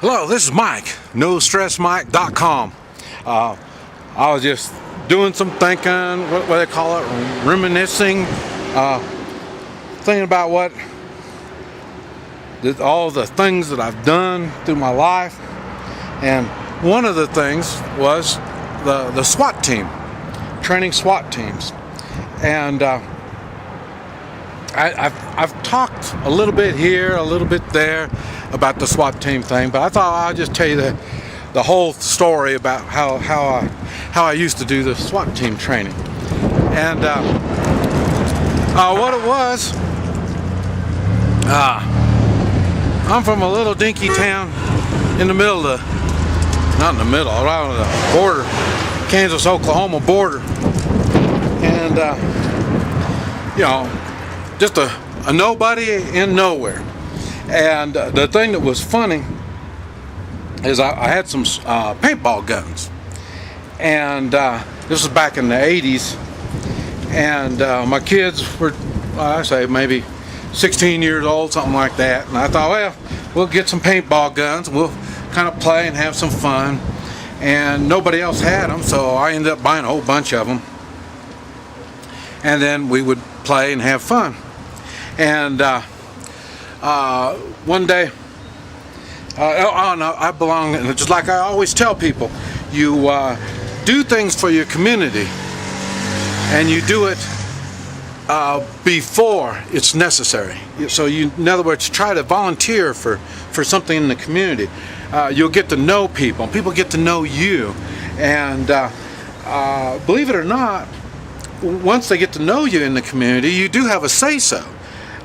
Hello, this is Mike, NoStressMike.com. I was just doing some thinking, what do they call it, reminiscing, thinking about all the things that I've done through my life. And one of the things was the SWAT team, training SWAT teams. And I've talked a little bit here, a little bit there about the SWAT team thing, but I thought I'd just tell you the whole story about how I used to do the SWAT team training. And what it was, I'm from a little dinky town in the middle of not in the middle, around the border, Kansas-Oklahoma border. And just a nobody in nowhere. And the thing that was funny is I had some paintball guns, and this was back in the 80s, and my kids were, I say maybe 16 years old, something like that, and I thought, well, we'll get some paintball guns, and we'll kind of play and have some fun, and nobody else had them, so I ended up buying a whole bunch of them, and then we would play and have fun. And one day, I belong, and just like I always tell people, you do things for your community, and you do it before it's necessary. So in other words, try to volunteer for something in the community. You'll get to know people, and people get to know you, and believe it or not, once they get to know you in the community, you do have a say-so.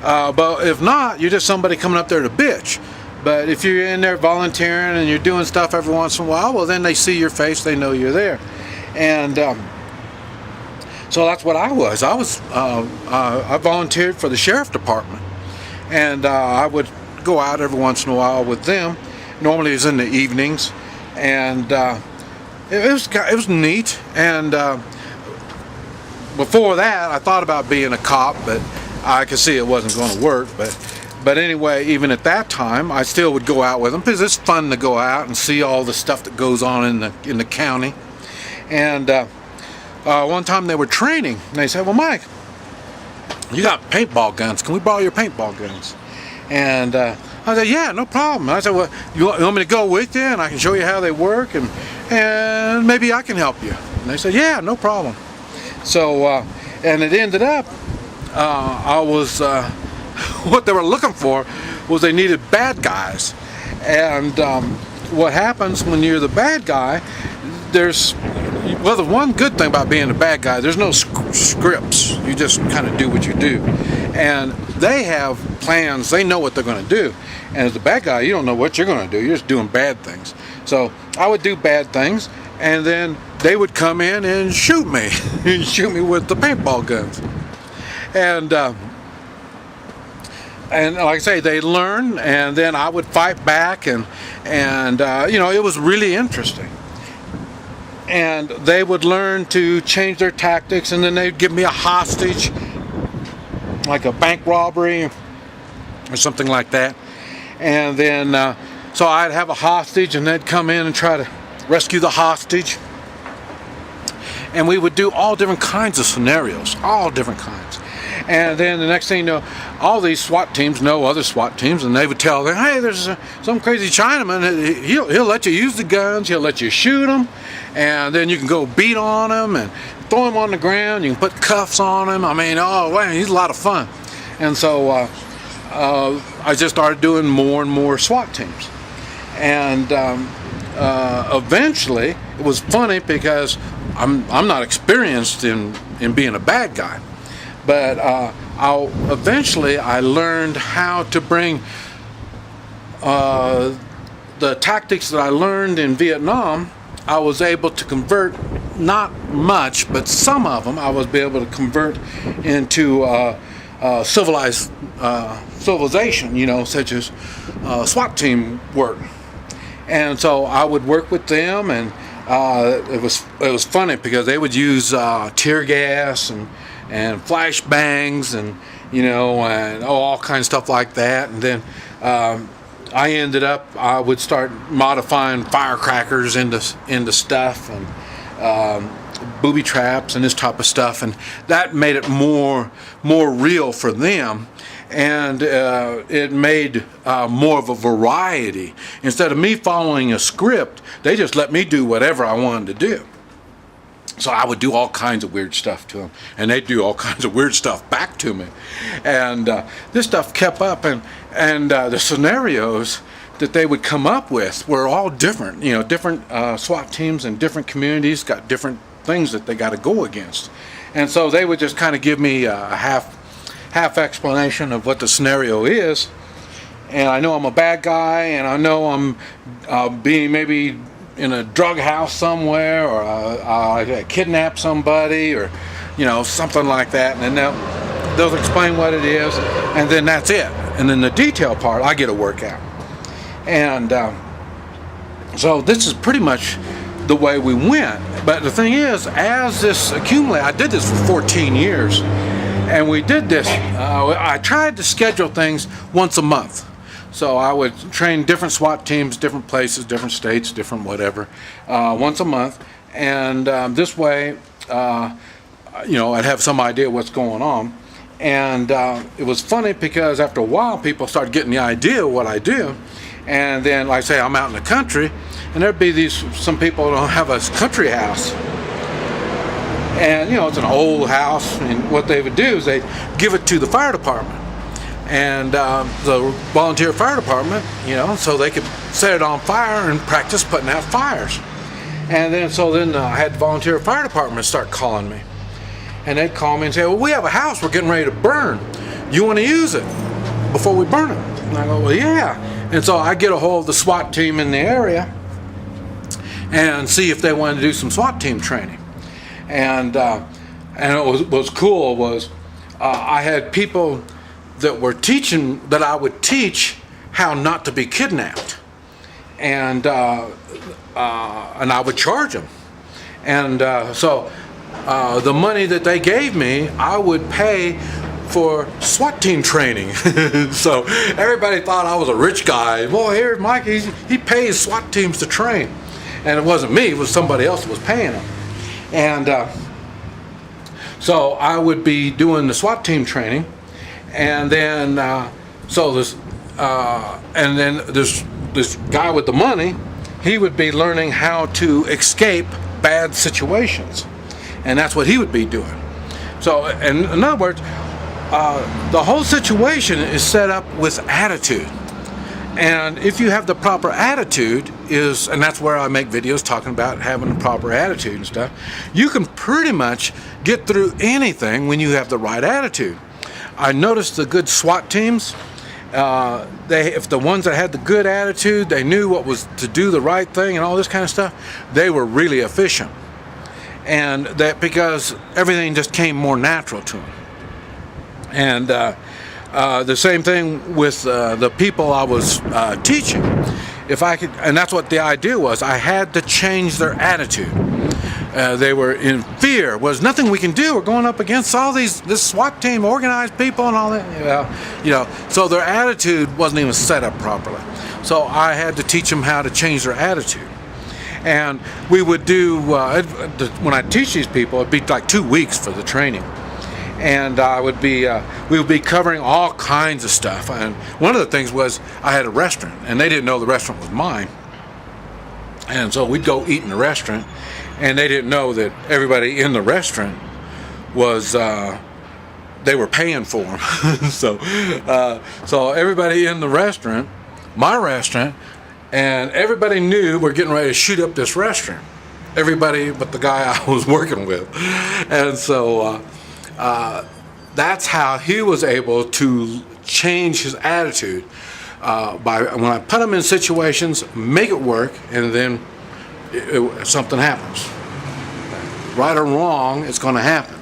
But if not, you're just somebody coming up there to bitch. But if you're in there volunteering and you're doing stuff every once in a while, well, then they see your face, they know you're there. And so that's what I was. I volunteered for the sheriff department, and I would go out every once in a while with them. Normally it was in the evenings, and it was neat. And before that, I thought about being a cop, but I could see it wasn't going to work. But anyway, even at that time, I still would go out with them because it's fun to go out and see all the stuff that goes on in the county. And one time they were training, and they said, "Well, Mike, you got paintball guns. Can we borrow your paintball guns?" And I said, "Yeah, no problem." And I said, "Well, you want me to go with you, and I can show you how they work, and maybe I can help you?" And they said, "Yeah, no problem." So, and it ended up, I was, what they were looking for was they needed bad guys. And what happens when you're the bad guy, the one good thing about being a bad guy, there's no scripts. You just kind of do what you do. And they have plans, they know what they're going to do. And as the bad guy, you don't know what you're going to do, you're just doing bad things. So I would do bad things, and then they would come in and shoot me, with the paintball guns. And like I say, they learn, and then I would fight back, and it was really interesting. And they would learn to change their tactics, and then they'd give me a hostage, like a bank robbery or something like that. And then, so I'd have a hostage, and they'd come in and try to rescue the hostage. And we would do all different kinds of scenarios, all different kinds. And then the next thing you know, all these SWAT teams know other SWAT teams, and they would tell them, "Hey, there's some crazy Chinaman. He'll let you use the guns. He'll let you shoot them, and then you can go beat on him and throw him on the ground. You can put cuffs on him. I mean, oh man, he's a lot of fun." And so I just started doing more and more SWAT teams, and eventually it was funny because I'm not experienced in being a bad guy. But eventually I learned how to bring the tactics that I learned in Vietnam. I was able to convert, not much, but some of them I was able to convert into civilization, such as SWAT team work. And so I would work with them, and it was funny because they would use tear gas and flashbangs and all kinds of stuff like that. And then I would start modifying firecrackers into stuff, and booby traps and this type of stuff, and that made it more real for them, and it made more of a variety. Instead of me following a script, they just let me do whatever I wanted to do. So I would do all kinds of weird stuff to them, and they'd do all kinds of weird stuff back to me. And this stuff kept up, and the scenarios that they would come up with were all different. You know, different SWAT teams and different communities got different things that they got to go against. And so they would just kind of give me a half explanation of what the scenario is. And I know I'm a bad guy, and I know I'm being maybe in a drug house somewhere, or I kidnap somebody, or something like that, and then they'll explain what it is, and then that's it. And then the detail part I get to work out. And so this is pretty much the way we went. But the thing is, as this accumulated, I did this for 14 years, and we did this, I tried to schedule things once a month. So I would train different SWAT teams, different places, different states, different whatever, once a month. And this way, I'd have some idea what's going on. And it was funny because after a while, people started getting the idea of what I do. And then, like I say, I'm out in the country, and there'd be some people who don't have a country house. And, it's an old house, and what they would do is they'd give it to the fire department. And the volunteer fire department, so they could set it on fire and practice putting out fires. And then I had the volunteer fire department start calling me. And they'd call me and say, well, we have a house we're getting ready to burn. You want to use it before we burn it? And I go, well, yeah. And so I get a hold of the SWAT team in the area and see if they wanted to do some SWAT team training. And what was cool was I had people that were teaching, that I would teach how not to be kidnapped, and I would charge them, and so the money that they gave me, I would pay for SWAT team training. So everybody thought I was a rich guy. Boy, here's Mike, he pays SWAT teams to train, and it wasn't me; it was somebody else that was paying them, and so I would be doing the SWAT team training. And then, this guy with the money, he would be learning how to escape bad situations, and that's what he would be doing. So, in other words, the whole situation is set up with attitude, and if you have the proper attitude, and that's where I make videos talking about having the proper attitude and stuff. You can pretty much get through anything when you have the right attitude. I noticed the good SWAT teams, if the ones that had the good attitude, they knew what was to do the right thing and all this kind of stuff, they were really efficient. And that because everything just came more natural to them. And the same thing with the people I was teaching. If I could, and that's what the idea was, I had to change their attitude. They were in fear. Was nothing we can do. We're going up against all this SWAT team, organized people, and all that. So their attitude wasn't even set up properly. So I had to teach them how to change their attitude. And we would do when I teach these people, it'd be like 2 weeks for the training. And we would be covering all kinds of stuff. And one of the things was I had a restaurant, and they didn't know the restaurant was mine. And so we'd go eat in the restaurant, and they didn't know that everybody in the restaurant was they were paying for them. So everybody in the restaurant, my restaurant, and everybody knew we're getting ready to shoot up this restaurant. Everybody but the guy I was working with. And so that's how he was able to change his attitude by when I put him in situations, make it work, and then something happens. Right or wrong, it's going to happen.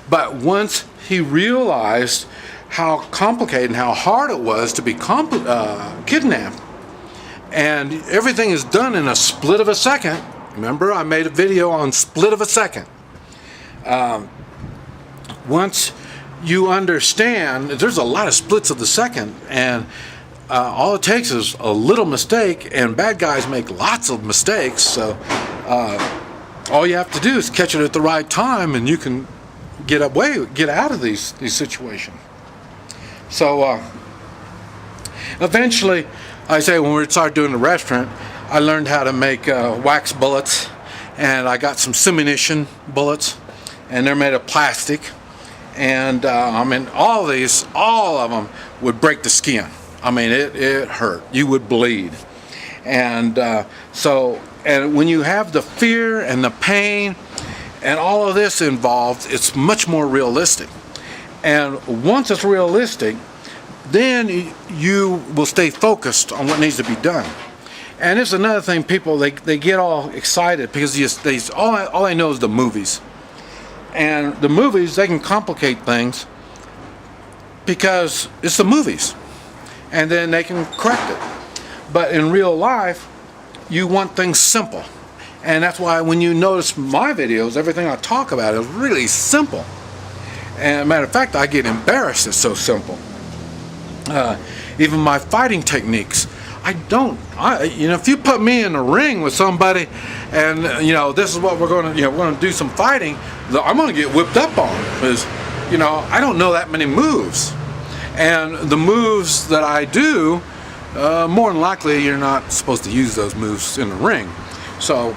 But once he realized how complicated and how hard it was to be kidnapped, and everything is done in a split of a second. Remember, I made a video on split of a second. Once you understand, there's a lot of splits of the second, and all it takes is a little mistake, and bad guys make lots of mistakes. So all you have to do is catch it at the right time, and you can get out of these situations. So eventually, I say when we started doing the restaurant, I learned how to make wax bullets, and I got some simunition bullets, and they're made of plastic. And I mean, all of them would break the skin. I mean, it hurt. You would bleed. And and when you have the fear and the pain and all of this involved, it's much more realistic. And once it's realistic, then you will stay focused on what needs to be done. And it's another thing, people, they get all excited because all I know is the movies. And the movies, they can complicate things because it's the movies. And then they can correct it. But in real life, you want things simple. And that's why when you notice my videos, everything I talk about is really simple. And as a matter of fact, I get embarrassed it's so simple. Even my fighting techniques, if you put me in a ring with somebody and, this is what we're going to do some fighting, I'm going to get whipped up on because, I don't know that many moves. And the moves that I do, more than likely you're not supposed to use those moves in the ring. So,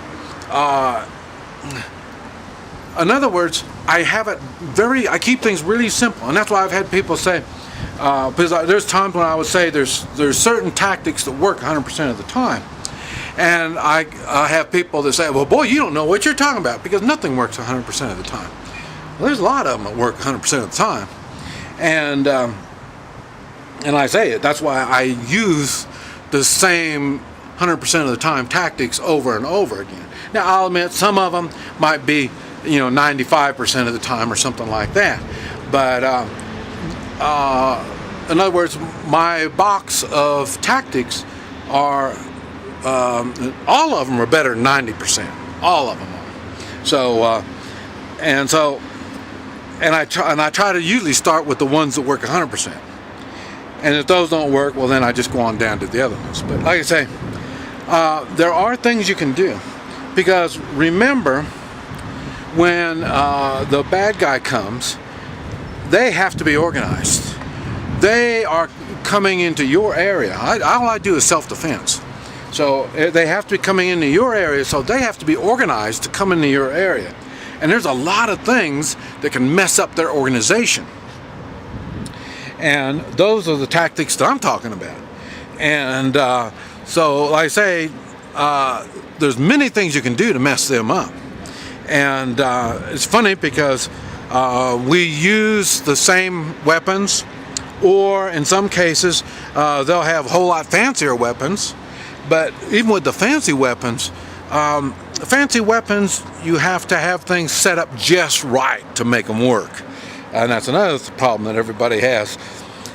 in other words, I keep things really simple. And that's why I've had people say, because there's times when I would say there's certain tactics that work 100% of the time. And I have people that say, well, boy, you don't know what you're talking about, because nothing works 100% of the time. Well, there's a lot of them that work 100% of the time. And I say it, that's why I use the same 100% of the time tactics over and over again. Now, I'll admit some of them might be, 95% of the time or something like that. But in other words, my box of tactics are, all of them are better than 90%. All of them are. So, and I try to usually start with the ones that work 100%. And if those don't work, well, then I just go on down to the other ones. But like I say, there are things you can do. Because remember, when the bad guy comes, they have to be organized. They are coming into your area. All I do is self-defense. So they have to be coming into your area, so they have to be organized to come into your area. And there's a lot of things that can mess up their organization. And those are the tactics that I'm talking about. And so, like I say, there's many things you can do to mess them up. And it's funny because we use the same weapons, or in some cases, they'll have a whole lot fancier weapons. But even with the fancy weapons, you have to have things set up just right to make them work. And that's another problem that everybody has.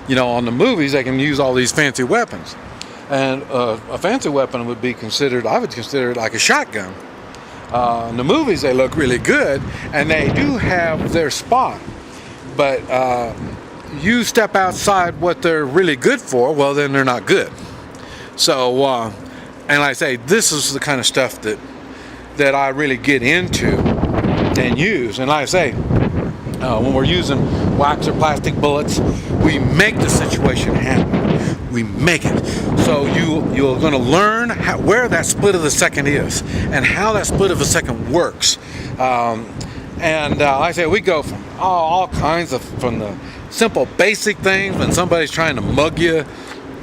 On the movies, they can use all these fancy weapons. And a fancy weapon would be I would consider it like a shotgun. In the movies, they look really good, and they do have their spot. But you step outside what they're really good for, well, then they're not good. So, and I say, this is the kind of stuff that I really get into and use. And like I say, when we're using wax or plastic bullets, we make the situation happen. We make it. So you're going to learn where that split of a second is and how that split of a second works. Like I say, we go from all kinds from the simple basic things when somebody's trying to mug you,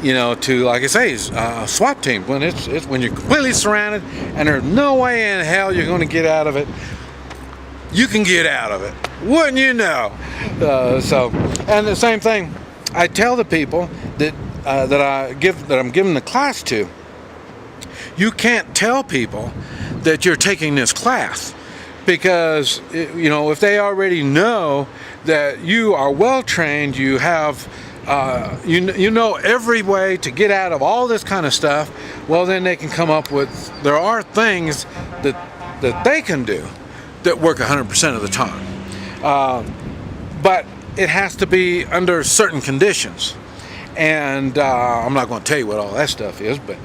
to, like I say, SWAT team, when it's when you're completely surrounded and there's no way in hell you're going to get out of it. You can get out of it, wouldn't you know? And the same thing, I tell the people that I'm giving the class to. You can't tell people that you're taking this class, because if they already know that you are well trained, you have you know every way to get out of all this kind of stuff. Well, then they can come up with, there are things that they can do that work 100% of the time. But it has to be under certain conditions. And I'm not going to tell you what all that stuff is, but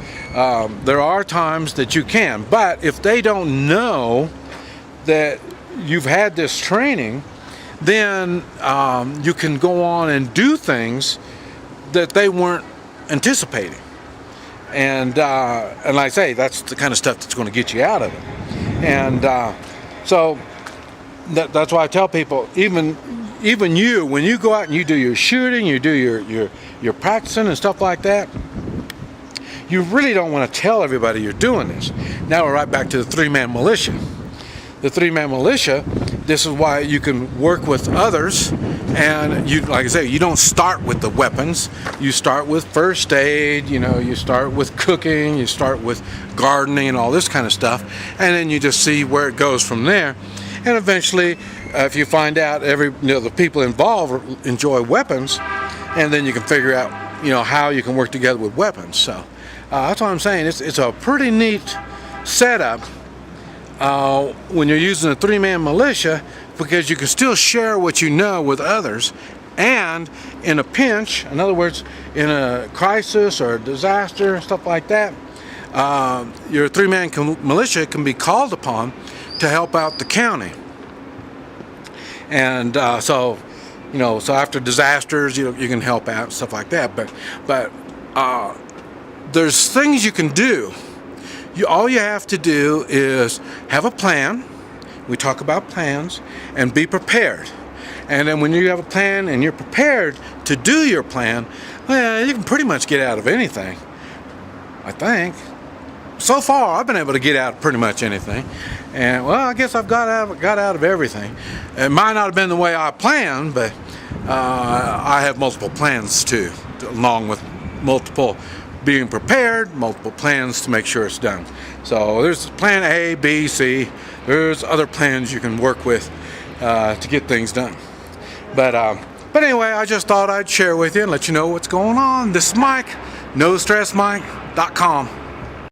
there are times that you can. But if they don't know that you've had this training, then you can go on and do things that they weren't anticipating. And like I say, that's the kind of stuff that's going to get you out of it. And so that's why I tell people, even you, when you go out and you do your shooting, you do your practicing and stuff like that, you really don't want to tell everybody you're doing this. Now we're right back to the three-man militia. The three-man militia, this is why you can work with others, and you, like I say, you don't start with the weapons. You start with first aid, you start with cooking, you start with gardening and all this kind of stuff, and then you just see where it goes from there. And eventually, if you find out the people involved enjoy weapons, and then you can figure out, how you can work together with weapons. So that's what I'm saying. It's a pretty neat setup when you're using a three-man militia, because you can still share what you know with others, and in a pinch, in other words, in a crisis or a disaster, stuff like that, your three-man militia can be called upon to help out the county. And so after disasters, you can help out, stuff like that. But there's things you can do. All you have to do is have a plan. We talk about plans, and be prepared. And then when you have a plan and you're prepared to do your plan, well, you can pretty much get out of anything, I think. So far, I've been able to get out of pretty much anything. And, well, I guess I've got out of everything. It might not have been the way I planned, but I have multiple plans, too, along with multiple being prepared, multiple plans to make sure it's done. So there's plan A, B, C. There's other plans you can work with to get things done. But anyway, I just thought I'd share with you and let you know what's going on. This is Mike, NoStressMike.com.